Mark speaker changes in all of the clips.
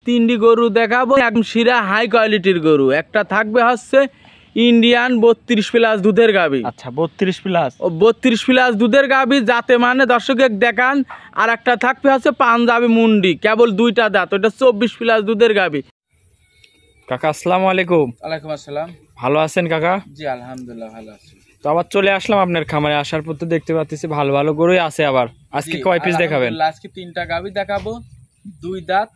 Speaker 1: তিনটি গরু দেখাবো, একদম শিরা হাই কোয়ালিটির গরু। একটা থাকবে হচ্ছে ইন্ডিয়ান 32+ দুধের গাভী।
Speaker 2: আচ্ছা 32+।
Speaker 1: ও 32+ দুধের গাভী, যাতে মানে দর্শকে দেখান। আর একটা থাকবে হচ্ছে পাঞ্জাবি মুন্ডি, কেবল 2টা দাঁত, ওটা 24+ দুধের গাভী।
Speaker 2: কাকা আসসালামু আলাইকুম।
Speaker 1: ওয়ালাইকুম আসসালাম।
Speaker 2: ভালো আছেন কাকা?
Speaker 1: জি আলহামদুলিল্লাহ ভালো আছি।
Speaker 2: তো আবার চলে আসলাম আপনার খামারে। আসার পর তো দেখতে পাচ্ছি ভালো ভালো গরুই আছে। আবার আজকে কয় পিস দেখাবেন?
Speaker 1: আজকে 3টা গাভী দেখাবো, 2 দাঁত,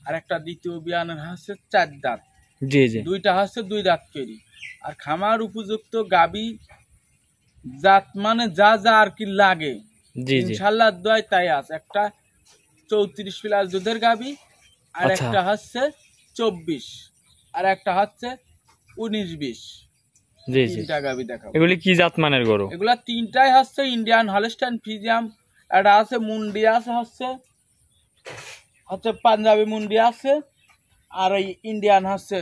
Speaker 1: আর একটা দ্বিতীয় বিয়ানের হচ্ছে 4 দাঁত।
Speaker 2: জি জি।
Speaker 1: 2টা হচ্ছে 2 দাঁত কেরি। আর খামার উপযুক্ত গাভী জাত মানে যা যা আর কি লাগে ইনশাআল্লাহ দোয়ায় তাই আছে। একটা 34+ দুধের গাভী, আর একটা হচ্ছে 24, আর একটা হচ্ছে 19-20।
Speaker 2: জি জি।
Speaker 1: 3টা গাভী দেখাবো।
Speaker 2: এগুলি কি জাত মানের গরু?
Speaker 1: এগুলা 3টাই হচ্ছে ইন্ডিয়ান হলস্টাইন ফ্রিজিয়াম। একটা আছে মুন্ডি, আছে হচ্ছে পাঞ্জাবি মুন্ডি আছে, আর এই ইন্ডিয়ান হচ্ছে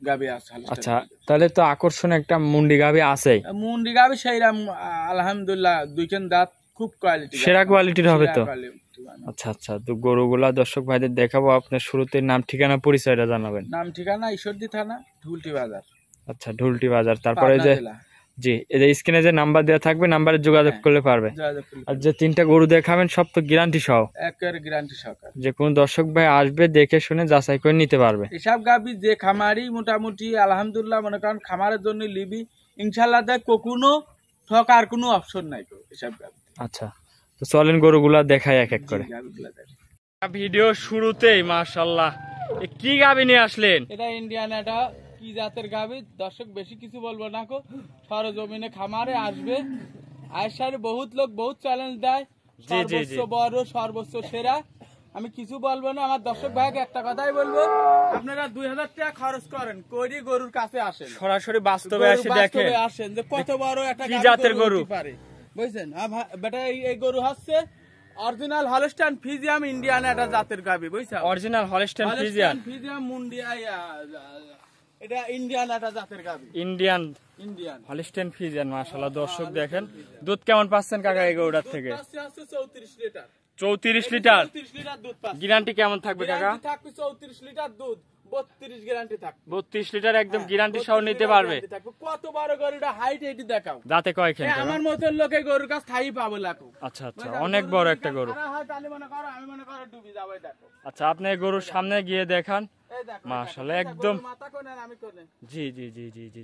Speaker 1: গাভী আছে।
Speaker 2: আচ্ছা, তাহলে তো আকর্ষণ একটা মুন্ডি গাভী আছে।
Speaker 1: মুন্ডি গাভী সেইরাম আলহামদুলিল্লাহ, 2 দাঁত, খুব কোয়ালিটি,
Speaker 2: সেরা কোয়ালিটির হবে তো। আচ্ছা আচ্ছা, তো গরুগুলা দর্শক ভাইদের দেখাবো। আপনার শুরুতে নাম ঠিকানা পরিচয়টা জানাবেন।
Speaker 1: নাম ঠিকানা ঈশ্বরদী থানা, ঢুলটি বাজার।
Speaker 2: আচ্ছা, ঢুলটি বাজার। তারপরে যে জি, এই যে স্ক্রিনে যে নাম্বার দেওয়া থাকবে, নাম্বারে যোগাযোগ করলে পারবে। আর যে 3টা গরু দেখাবেন সব তো গ্যারান্টি সহ,
Speaker 1: একের গ্যারান্টি সহকারে।
Speaker 2: যে কোন দর্শক ভাই আসবে দেখে শুনে যাচাই করে নিতে পারবে।
Speaker 1: এসব গাভী যে খামারি মোটামুটি আলহামদুলিল্লাহ মনে করেন খামারের জন্য লিবি, ইনশাআল্লাহ দেখ কখনো ঠকার কোনো অপশন নাই এসব গাভী।
Speaker 2: আচ্ছা, তো চলেন গরুগুলা দেখাই এক এক করে। ভিডিও শুরুতেই মাশাআল্লাহ কি গাভী নিয়ে আসলেন?
Speaker 1: এটা ইন্ডিয়ান, এটা কি জাতের গাভী দর্শক বেশি কিছু বলবো না, সরজমিনে খামারে আসবে। আয়সারে বহুত লোক বহুত চ্যালেঞ্জ দেয়, সর্বোচ্চ বড় সর্বোচ্চ সেরা। আমি কিছু বলবো না, আমার দর্শক ভাইকে একটা কথাই বলবো, আপনারা 2000 টাকা খরচ করেন, করি গরুর কাছে আসেন,
Speaker 2: সরাসরি বাস্তবে এসে দেখেন
Speaker 1: আসেন যে কত বড় একটা
Speaker 2: কি জাতের গরু
Speaker 1: পারে, বুঝছেন? বেটা এই গরু হচ্ছে অরিজিনাল হলস্টাইন ফ্রিজিয়াম ইন্ডিয়ান একটা জাতের গাভী, বুঝছেন?
Speaker 2: অরিজিনাল হলস্টাইন
Speaker 1: ফ্রিজিয়াম মুন্ডিয়া, এটা ইন্ডিয়ান একটা জাতের গাভী। Indian
Speaker 2: Holstein Friesian. মাশাআল্লাহ দর্শক দেখেন দুধ কেমন পাচ্ছেন কাকা এই গরুটার থেকে?
Speaker 1: 34 লিটার।
Speaker 2: 34 লিটার
Speaker 1: 34 লিটার দুধ পাচ্ছে।
Speaker 2: গ্যারান্টি কেমন থাকবে কাকা?
Speaker 1: থাকবে 34 লিটার দুধ, 32 গ্যারান্টি থাকবে।
Speaker 2: 32 লিটার একদম গ্যারান্টি সহ নিতে পারবে।
Speaker 1: কত বড় গরুটা, হাইট এটি দেখাও।
Speaker 2: দাঁতে কয়খান?
Speaker 1: আমার মতন লোকে গরুর কাছে থাই পাবো লাকু।
Speaker 2: আচ্ছা আচ্ছা, অনেক বড় একটা গরু।
Speaker 1: আমি মনে করো ডুবি যাবো, দেখো।
Speaker 2: আচ্ছা, আপনি গরুর সামনে গিয়ে দেখান। মাশাআল্লাহ একদম জি জি জি জি জি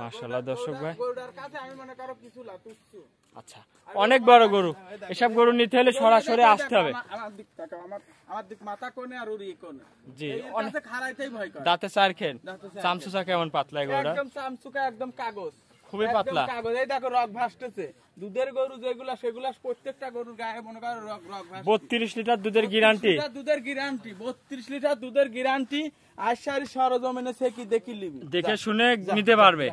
Speaker 2: মাশাআল্লাহ দর্শক ভাই,
Speaker 1: গরুটার কাছে আমি মনে করো কিছু না তুচ্ছু।
Speaker 2: আচ্ছা, অনেক বড় গরু। এসব গরু নিতে হলে সরাসরি আসতে হবে।
Speaker 1: আমার দিক তাকাও, আমার দিক মাথা কোণে আর ওর কোণে।
Speaker 2: জি,
Speaker 1: অনেক খাড়াইতেই ভয় করে।
Speaker 2: দাঁতে চার খেন। চামচুচা কেমন পাতলা গরুটা?
Speaker 1: একদম চামচুকা, একদম কাগজ,
Speaker 2: খুবই পাতলা
Speaker 1: কাগজ। এই দেখো রগ ভাসতেছে। দুধের গরু যেগুলা সেগুলা প্রত্যেকটা গরুর গায়ে মনে করো রগ ভাসছে।
Speaker 2: 32 লিটার দুধের গ্যারান্টি।
Speaker 1: 32 লিটার দুধের গ্যারান্টি। আশারি সরজমিনে সে কি দেখি লিবি,
Speaker 2: দেখে শুনে নিতে পারবে।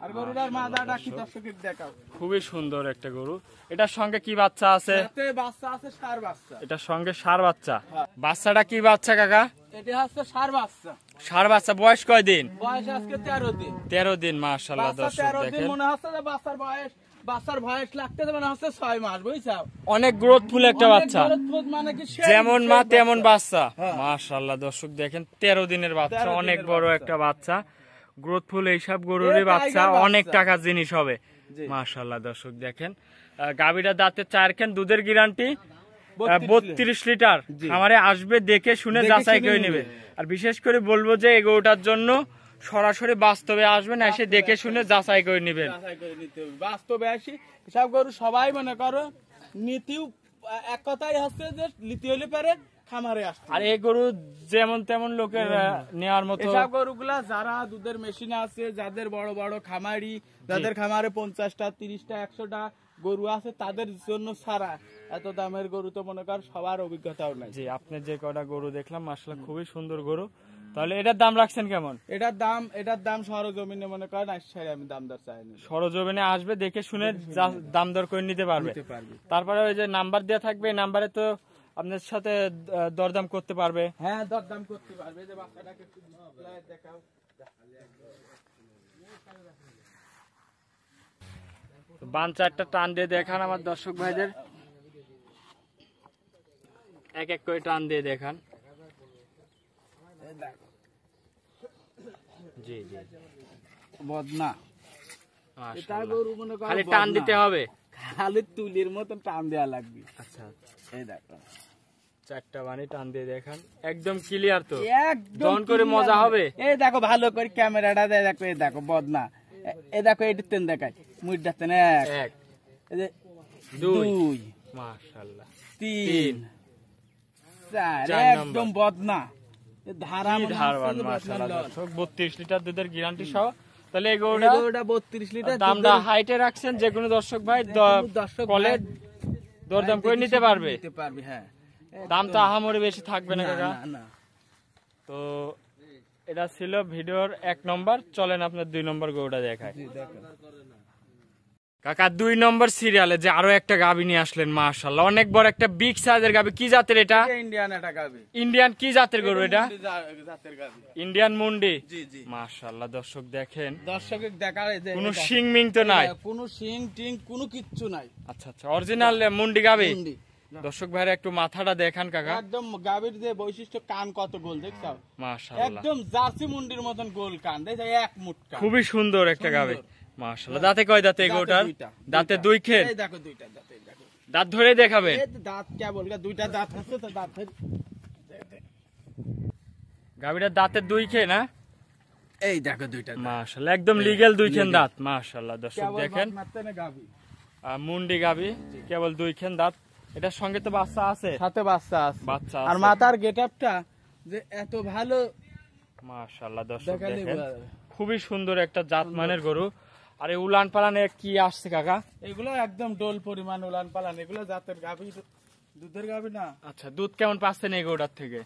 Speaker 1: আর গরুটার মাথাটা কি দর্শকের দেখাও।
Speaker 2: খুবই সুন্দর একটা গরু। এটার সঙ্গে কি বাচ্চা আছে?
Speaker 1: এতে বাচ্চা আছে, ষাঁড় বাচ্চা।
Speaker 2: এটার সঙ্গে ষাঁড় বাচ্চা। বাচ্চাটা কি বাচ্চা কাকা?
Speaker 1: এটা হচ্ছে ষাঁড় বাচ্চা।
Speaker 2: ষাঁড় বাচ্চা। বয়স কয় দিন?
Speaker 1: বয়স আজকে 13 দিন।
Speaker 2: 13 দিন। মাশাআল্লাহ দর্শক দেখেন,
Speaker 1: মনে হচ্ছে যে বাচ্চার বয়স লাগতে মনে হচ্ছে 6 মাস, বুঝছো?
Speaker 2: অনেক গ্রোথফুল একটা বাচ্চা,
Speaker 1: মানে কি
Speaker 2: যেমন মা তেমন বাচ্চা। মাশাআল্লাহ দর্শক দেখেন, 13 দিনের বাচ্চা, অনেক বড় একটা বাচ্চা, গ্রোথফুল। এইসব গরুরই বাচ্চা অনেক টাকার জিনিস হবে। মাশাআল্লাহ দর্শক দেখেন, গাভীটা দাঁতে 4 খান, দুধের গ্যারান্টি 32 লিটার। আমারে আসবে দেখে শুনে যাচাই করে নেবে। আর বিশেষ করে বলবো যে এই গরুটার জন্য সরাসরি বাস্তবে আসবেন, এসে দেখে শুনে যাচাই করে নেবেন।
Speaker 1: বাস্তবে আসি সব গরু সবাই মনে করো নীতিও এক কথাই হচ্ছে যে নীতি হলে পারে খামারে আসে।
Speaker 2: আর এই গরু যেমন তেমন লোকের নেওয়ার মতো।
Speaker 1: সব গরুগুলা যারা দুধের মেশিন আছে, যাদের বড় বড় খামারি, যাদের খামারে 50টা 30টা 100টা গরু আছে, তাদের জন্য ছাড়া এত দামের গরু তো মনে কর সবার অভিজ্ঞতাও নাই।
Speaker 2: জি, আপনি যে কটা গরু দেখলাম মাশাআল্লাহ খুবই সুন্দর গরু। তাহলে এটার দাম রাখছেন কেমন?
Speaker 1: এটার দাম সরজমিনে মনে করেন আমি দাম দর চাইনি।
Speaker 2: সরজমিনে আসবে দেখে শুনে দাম দর করে নিতে পারবে। তারপরে ওই যে নাম্বার দেওয়া থাকবে, নাম্বারে তো আপনার সাথে দরদাম করতে পারবে।
Speaker 1: হ্যাঁ, দরদাম করতে পারবে। যে বাচ্চাটাকে একটু দেখাও।
Speaker 2: বান চারটা টান দিয়ে দেখান আমার দর্শক ভাইদের। এক এক করে টান দিয়ে দেখান। জি জি
Speaker 1: বদনা, এটা
Speaker 2: মাশাআল্লাহ।
Speaker 1: গরু মনে করো
Speaker 2: খালি টান
Speaker 1: বদনা।
Speaker 2: দিতে হবে।
Speaker 1: খালি তুলির মতন টান দেওয়া লাগবে।
Speaker 2: আচ্ছা,
Speaker 1: এই দেখো,
Speaker 2: চারটা বানি টান দিয়ে দেখান, একদম ক্লিয়ার তো,
Speaker 1: একদম
Speaker 2: দহন করে
Speaker 1: clear
Speaker 2: মজা হবে।
Speaker 1: এই দেখো ভালো করে ক্যামেরাটা দেয়, দেখো এই দেখো বদনা, এই দেখো এটি তেন দেখায়, মুড় ডাকতেন এক,
Speaker 2: এক,
Speaker 1: এই যে
Speaker 2: দুই,
Speaker 1: দুই,
Speaker 2: মাশাআল্লাহ,
Speaker 1: তিন, চার,
Speaker 2: চার
Speaker 1: একদম
Speaker 2: নম্বর।
Speaker 1: বদনা। এ ধারা
Speaker 2: কি
Speaker 1: মনে
Speaker 2: ধারবান,
Speaker 1: হচ্ছে যে
Speaker 2: মাশাআল্লাহ
Speaker 1: বদনার লট।
Speaker 2: দর্শক, 32 লিটার দুধের গ্যারান্টি সহ। তাহলে এই
Speaker 1: এই
Speaker 2: গরুটা
Speaker 1: গরুটা 32 লিটার
Speaker 2: দামটা
Speaker 1: দুধের-
Speaker 2: হাইটে রাখছেন, যে কোনো দর্শক ভাই
Speaker 1: যেকোনো দর্শক
Speaker 2: কলে
Speaker 1: ভাই
Speaker 2: দরদাম করে
Speaker 1: দেখে
Speaker 2: নিতে
Speaker 1: শুনে
Speaker 2: পারবে।
Speaker 1: নিতে পারবে, হ্যাঁ।
Speaker 2: দাম তো আহামরি বেশি থাকবে না
Speaker 1: না,
Speaker 2: কাকা।
Speaker 1: না, না।
Speaker 2: তো এটা ছিল ভিডিওর 1 নম্বর। চলেন আপনার 2 নম্বর গরুটা দেখায়।
Speaker 1: জি, দেখো।
Speaker 2: কাকা 2 নম্বর সিরিয়ালে যে আরো একটা গাভী নিয়ে আসলেন, মাশাআল্লাহ, অনেক বড় একটা বিগ সাইজের গাভী। কি জাতের এটা?
Speaker 1: এটা ইন্ডিয়ান একটা গাভী।
Speaker 2: ইন্ডিয়ান কি জাতের গরু এটা?
Speaker 1: মুন্ডি জাতের গাভী।
Speaker 2: ইন্ডিয়ান মুন্ডি।
Speaker 1: জি, জি।
Speaker 2: মাশাআল্লাহ দর্শক দেখেন,
Speaker 1: দর্শকে দেখা যে
Speaker 2: কোনো
Speaker 1: এটা-
Speaker 2: শিং মিং তো নাই।
Speaker 1: কোনো শিং টিং কোনো কিচ্ছু নাই।
Speaker 2: আচ্ছা আচ্ছা, অরিজিনাল মুন্ডি গাভী।
Speaker 1: মুন্ডি।
Speaker 2: দর্শক ভাইরা একটু মাথাটা দেখান কাকা।
Speaker 1: একদম গাভীর যে বৈশিষ্ট্য, কান কত গোল দেখছো,
Speaker 2: মাশাআল্লাহ,
Speaker 1: একদম জার্সি মুন্ডির মতন গোল কান, দেখছো এক মুঠ কান।
Speaker 2: খুবই সুন্দর একটা
Speaker 1: সুন্দর।
Speaker 2: গাভী, মাশাআল্লাহ। দাঁতে কয় দাঁতে এই
Speaker 1: দাঁতে
Speaker 2: গরুটার?
Speaker 1: দুইটা,
Speaker 2: দাঁতে
Speaker 1: দুইটা।
Speaker 2: 2 খেন।
Speaker 1: এই দেখো দুইটা দাঁত, এই দেখো।
Speaker 2: দাঁত ধরে দেখাবেন।
Speaker 1: এই দাঁত কে বলগা, দুইটা দাঁত আছে তো দাঁত
Speaker 2: গাভীটার দাঁতে 2 খেন, না?
Speaker 1: এই দেখো দুইটা দাঁত।
Speaker 2: মাশাআল্লাহ, একদম লিগ্যাল 2 খেন
Speaker 1: legal।
Speaker 2: দাঁত, মাশাআল্লাহ দর্শক
Speaker 1: কেবল
Speaker 2: দেখেন।
Speaker 1: বাত মারতে না গাভী।
Speaker 2: মুন্ডি গাভী, কেবল 2 খেন দাঁত। এটার সঙ্গে তো বাচ্চা আছে।
Speaker 1: সাথে বাচ্চা আছে।
Speaker 2: বাচ্চা
Speaker 1: আর
Speaker 2: আছে।
Speaker 1: মাথার গেটআপটা যে এত ভালো,
Speaker 2: মাশাআল্লাহ দর্শক
Speaker 1: দেখালেই
Speaker 2: দেখেন,
Speaker 1: বোঝা যাবে।
Speaker 2: খুবই সুন্দর একটা জাতমানের গরু। আর এই উলান পালানে কি আসছে কাকা?
Speaker 1: এগুলো একদম ডোল পরিমাণ উলান পালান, এগুলো জাতের গাভী, দুধের গাভী না।
Speaker 2: আচ্ছা, দুধ কেমন পাচ্ছেন এই গরুটার থেকে?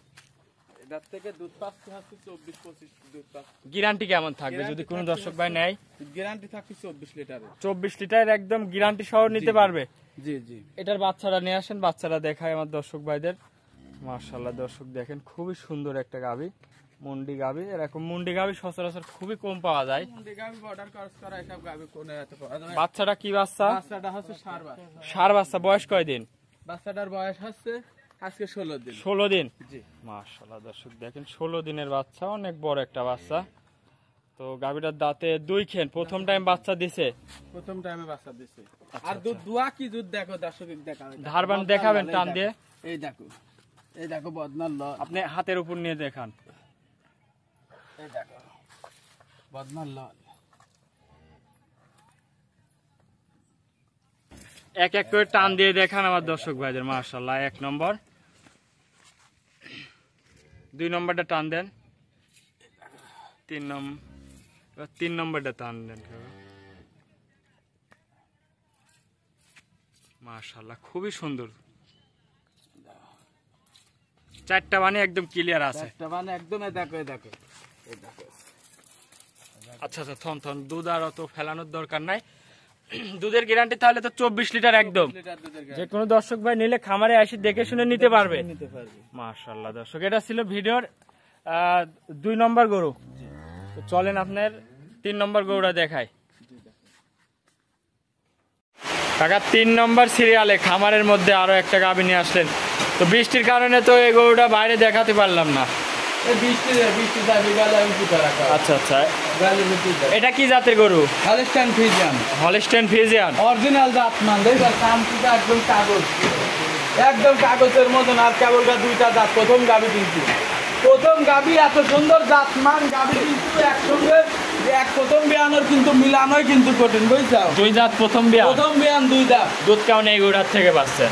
Speaker 1: এটার থেকে দুধ পাচ্ছে হচ্ছে 24-25 দুধ পাচ্ছে।
Speaker 2: গ্যারান্টি কেমন থাকবে যদি কোনো দর্শক ভাই নেয়?
Speaker 1: গ্যারান্টি থাকছে 24 লিটারের।
Speaker 2: 24 লিটার একদম গ্যারান্টি সহ নিতে পারবে।
Speaker 1: জি, জি।
Speaker 2: এটার বাচ্চারা নিয়ে আসেন, বাচ্চারা দেখায় আমার দর্শক ভাইদের। মাশাআল্লাহ দর্শক দেখেন, খুবই সুন্দর একটা গাভী, মুন্ডি গাভী। এরকম মুন্ডি গাভী সচরাচর খুবই কম পাওয়া যায়।
Speaker 1: মুন্ডি গাভী বর্ডার ক্রস করা এসব গাভী কোনে এত পাওয়া যায় না।
Speaker 2: বাচ্চাটা কি বাচ্চা?
Speaker 1: বাচ্চাটা হচ্ছে ষাঁড় বাচ্চা।
Speaker 2: ষাঁড় বাচ্চা, বয়স কয়দিন?
Speaker 1: বাচ্চাটার বয়স হচ্ছে আজকে 16 দিন।
Speaker 2: 16 দিন।
Speaker 1: জি।
Speaker 2: মাশাআল্লাহ দর্শক দেখেন, 16 দিনের বাচ্চা, অনেক বড় একটা বাচ্চা। তো গাভীটার দাঁতে 2 খেন, প্রথম টাইম বাচ্চা দিছে।
Speaker 1: প্রথম টাইমে বাচ্চা দিছে। আর দুধ দুয়া কি দুধ দেখো, দর্শক দেখাবে।
Speaker 2: ধারবান দেখাবেন টান দিয়ে।
Speaker 1: এই দেখো, এই দেখো বদনার ল,
Speaker 2: আপনি হাতের উপর নিয়ে দেখান।
Speaker 1: এই দেখো বদনার ল।
Speaker 2: এক এক করে টান দিয়ে দেখান আমার দর্শক ভাইদের। মাশাআল্লাহ, 1 নম্বর। 2 নম্বরটা টান দেন। 3 নম্বরটা টান দেন। মাশাআল্লাহ, খুবই সুন্দর। 4টা বানি একদম ক্লিয়ার আছে।
Speaker 1: একটা মানে একদম এই দেখো, এই দেখো, এই দেখো।
Speaker 2: আচ্ছা আচ্ছা, থন দুধ আর অত ফেলানোর দরকার নাই। দুধের গ্যারান্টি তাহলে তো 24 লিটার একদম।
Speaker 1: লিটার দুধের
Speaker 2: যে কোনো দর্শক ভাই নিলে খামারে এসে দেখে শুনে নিতে পারবে।
Speaker 1: নিতে পারবে।
Speaker 2: মাশাআল্লাহ দর্শক, এটা ছিল ভিডিওর 2 নম্বর গরু। তো চলেন আপনার 3 নম্বর গরুটা দেখাই। কাকা 3 নম্বর সিরিয়ালে খামারের মধ্যে আরো একটা গাভী নিয়ে আসলেন। তো বৃষ্টির কারণে তো এই গরুটা বাইরে দেখাতে পারলাম না।
Speaker 1: এই বৃষ্টি যাবে গালে আমি কি করা খাও।
Speaker 2: আচ্ছা আচ্ছা,
Speaker 1: গালে বৃষ্টি যাবে।
Speaker 2: এটা কি জাতের গরু?
Speaker 1: Holstein Friesian,
Speaker 2: Holstein Friesian.
Speaker 1: Original জাত মান দেখো, কামটা একদম কাগজ, একদম কাগজের মতন। আর কেবলটা দুইটা দাঁত, প্রথম গাভী কিন্তু, প্রথম গাভী এত সুন্দর জাত মান গাভী কিন্তু একসঙ্গে এক প্রথম বিয়ানোর কিন্তু মিলানোই কিন্তু কঠিন, বুঝছো?
Speaker 2: 2 দাঁত প্রথম বিয়া।
Speaker 1: প্রথম বিয়ান 2 দাঁত।
Speaker 2: দুধ কেমন এই গরুটার থেকে পাচ্ছেন?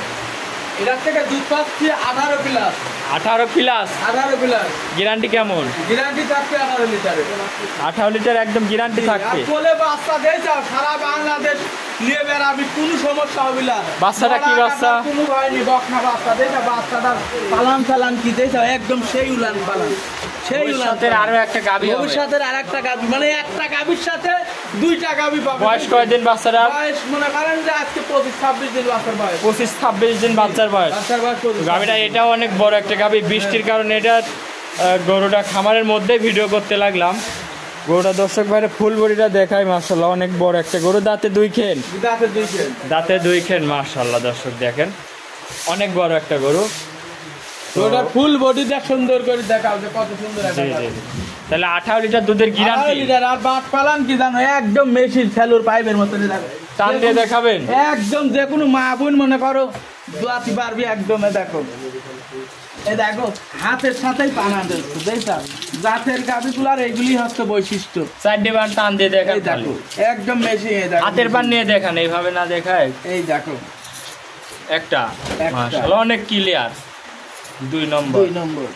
Speaker 1: এটার থেকে দুধ পাচ্ছি 18 প্লাস।
Speaker 2: 18 প্লাস।
Speaker 1: 18 প্লাস।
Speaker 2: গ্যারান্টি কেমন?
Speaker 1: গ্যারান্টি থাকবে 18 লিটারে।
Speaker 2: 18 লিটার একদম গ্যারান্টি
Speaker 1: আর
Speaker 2: থাকবে।
Speaker 1: কোলে বাচ্চা দিয়ে যাও, সারা বাংলাদেশ নিয়ে বেড়াবি, কোনো সমস্যা হবে না।
Speaker 2: বাচ্চাটা কি বাচ্চা?
Speaker 1: কোনো হয়নি, বকনা বাচ্চা দিয়ে যাও, বাচ্চাটার পালান চালান কি দিয়ে যাও, একদম সেই উলান পালান, সেই উলান
Speaker 2: ভবিষ্যতের আরো একটা গাভী হবে।
Speaker 1: ভবিষ্যতের আরেকটা গাভী, মানে একটা গাভীর সাথে 2টা গাভী পাবে।
Speaker 2: বয়স কয়দিন বাচ্চাটার?
Speaker 1: বয়স মনে করেন যে আজকে 25-26 দিন বাচ্চার বয়স।
Speaker 2: 25-26 দিন বাচ্চার বয়স।
Speaker 1: বাচ্চার বয়স 25।
Speaker 2: গাভীটা এটাও অনেক বড় একটা গাভী। বৃষ্টির কারণে এটা গরুটা খামারের মধ্যে ভিডিও করতে লাগলাম। গরুটা দর্শক ভাইরে ফুল বডিটা দেখায়, মাশাআল্লাহ অনেক বড় একটা গরু। দাঁতে 2 খেন।
Speaker 1: দাঁতে 2 খেন।
Speaker 2: দাঁতে 2 খেন, মাশাআল্লাহ দর্শক দেখেন, অনেক বড় একটা গরু।
Speaker 1: ওটা ফুল বডিটা সুন্দর করে দেখাও যে কত সুন্দর একটা
Speaker 2: জি জি
Speaker 1: গাভী।
Speaker 2: জি। তাহলে 18 লিটার দুধের
Speaker 1: 18
Speaker 2: গ্যারান্টি।
Speaker 1: লিটার। আর বাট পালান কি জানো, একদম মেশিন ফেলুর পাইপের মতন দেখো,
Speaker 2: টান দিয়ে দেখাবেন?
Speaker 1: একদম যে কোনো মা বোন মনে করো দোয়াতি পারবি একদম। দেখো এই দেখো হাতের সাথেই পানা দিচ্ছে, দেখছো জাতের গাভীগুলার এইগুলি হচ্ছে বৈশিষ্ট্য।
Speaker 2: 4 বার টান দিয়ে দেখান
Speaker 1: এই দেখো একদম মেশিন। এই দেখো
Speaker 2: হাতের পান নিয়ে দেখান, এইভাবে না দেখায়।
Speaker 1: এই দেখো
Speaker 2: একটা মাশাআল্লাহ অনেক ক্লিয়ার। 2 নম্বর
Speaker 1: 2 নম্বর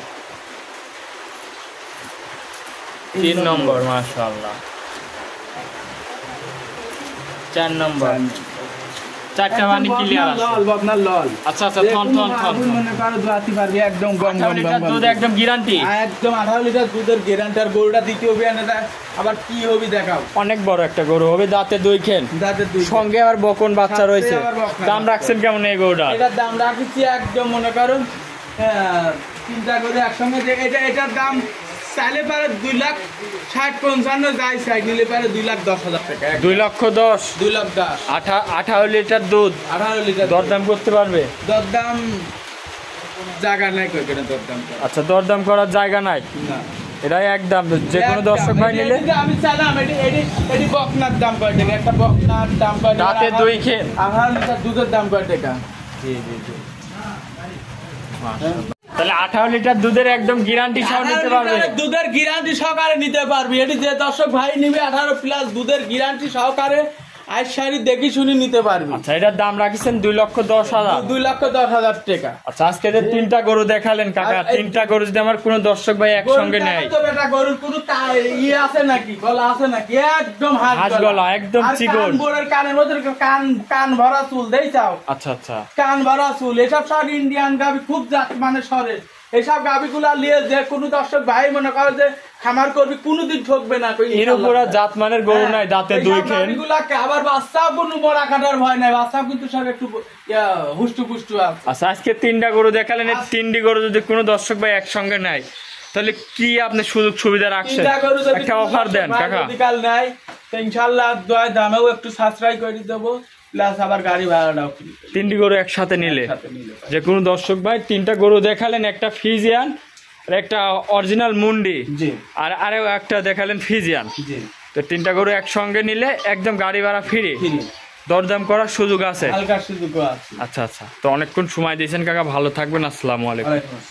Speaker 2: 3 নম্বর মাশাআল্লাহ 4 নম্বর 4টা মানে ক্লিয়ার আছে।
Speaker 1: লল আপনার লল।
Speaker 2: আচ্ছা আচ্ছা থন থন থন
Speaker 1: মনে করো দোয়াতি পারবি একদম গম
Speaker 2: 18
Speaker 1: গম
Speaker 2: লিটার
Speaker 1: গম
Speaker 2: দুধ একদম গ্যারান্টি।
Speaker 1: একদম 18 লিটার দুধের গ্যারান্টি। আর গরুটা দ্বিতীয় বিয়ানেটা আবার কি হবে দেখাও।
Speaker 2: অনেক বড় একটা গরু হবে, দাঁতে 2 খেন,
Speaker 1: দাঁতের দুই
Speaker 2: সঙ্গে আবার বকন বাচ্চা
Speaker 1: সাথে
Speaker 2: রয়েছে।
Speaker 1: আবার বকনা
Speaker 2: দাম রাখছেন কেমন এই গরুটার?
Speaker 1: এটার দাম রাখছি একদম মনে করো চিন্তা করে একসঙ্গে যে এটার দাম চাইলে পারে 2,60,55 যাই চাই নিলে পারে 2,10,000 টাকা।
Speaker 2: 2,10,000
Speaker 1: 2,10,000
Speaker 2: 18 লিটার দুধ
Speaker 1: 18 লিটার
Speaker 2: দরদাম করতে পারবে?
Speaker 1: দরদাম জায়গা নাই কই কেন দরদাম করা?
Speaker 2: আচ্ছা দরদাম করার জায়গা নাই,
Speaker 1: না
Speaker 2: এটাই একদম। যে কোনো দর্শক ভাই নিলে
Speaker 1: আমি চাইলাম এটি বকনার দাম কয় টাকা, একটা বকনার দাম কয় টাকা,
Speaker 2: দাঁতে 2 খেন।
Speaker 1: 18 লিটার দুধের দাম কয় টাকা?
Speaker 2: জি জি জি তাহলে 18 লিটার দুধের একদম গ্যারান্টি সহ নিতে পারবে।
Speaker 1: 18 লিটারের দুধের গ্যারান্টি সহকারে নিতে পারবি। এটি যে দর্শক ভাই নিবে 18 প্লাস দুধের গ্যারান্টি সহকারে আইসারি দেখি শুনি নিতে পারবি।
Speaker 2: আচ্ছা এটার দাম রাখিছেন 2,10,000।
Speaker 1: 2,10,000 টাকা।
Speaker 2: আচ্ছা আজকে যে 3টা গরু দেখালেন কাকা, 3টা গরু যদি আমার কোনো দর্শক ভাই একসঙ্গে নেয়,
Speaker 1: গরুটা তো বেটা গরুর কোনো ইয়ে আছে নাকি, গলা আছে নাকি? একদম
Speaker 2: হাঁস গলা, একদম
Speaker 1: আর
Speaker 2: চিকন।
Speaker 1: কান বোরের কানের মধ্যে কান ভরা চুল দেই চাও।
Speaker 2: আচ্ছা আচ্ছা
Speaker 1: কান ভরা চুল, এসব সব ইন্ডিয়ান গাভি, খুব জাত মানে সরে। এসব গাভিগুলা নিয়ে যে কোনো দর্শক ভাই মনে করে যে খামার করবি কোনোদিন ঠকবে না।
Speaker 2: এর উপর আর জাত মানের গরু নাই, দাঁতে 2 খেন।
Speaker 1: গাভিগুলাকে আবার বাচ্চাও কোনো মরা কাটার ভয় নাই, বাচ্চাও কিন্তু সব একটু হুষ্টু পুষ্টু আছে।
Speaker 2: আচ্ছা আজকে 3টা গরু দেখালেন, এই 3টি গরু যদি কোনো দর্শক ভাই একসঙ্গে নেয় তাহলে কি আপনি সুযোগ সুবিধা রাখছেন? একটা অফার দেন কাকা।
Speaker 1: কাল নাই তো ইনশাআল্লাহ দয় দামেও একটু সাশ্রয় করে দেবো, প্লাস আবার গাড়ি ভাড়াটাও free।
Speaker 2: 3টি গরু একসাথে নিলে
Speaker 1: সাথে নিলে
Speaker 2: যে কোনো দর্শক ভাই 3টা গরু দেখালেন, একটা ফিজিয়ান আর একটা অরিজিনাল মুন্ডি,
Speaker 1: জি
Speaker 2: আর আরও একটা দেখালেন ফিজিয়ান।
Speaker 1: জি
Speaker 2: তো 3টা গরু একসঙ্গে নিলে একদম গাড়ি ভাড়া ফ্রি,
Speaker 1: free।
Speaker 2: দরদাম করার সুযোগ আছে।
Speaker 1: হালকা সুযোগ আছে।
Speaker 2: আচ্ছা আচ্ছা, তো অনেকক্ষণ সময় দিয়েছেন কাকা, ভালো থাকবেন, আসসালামু আলাইকুম।
Speaker 1: ওয়ালাইকুম আসসালাম।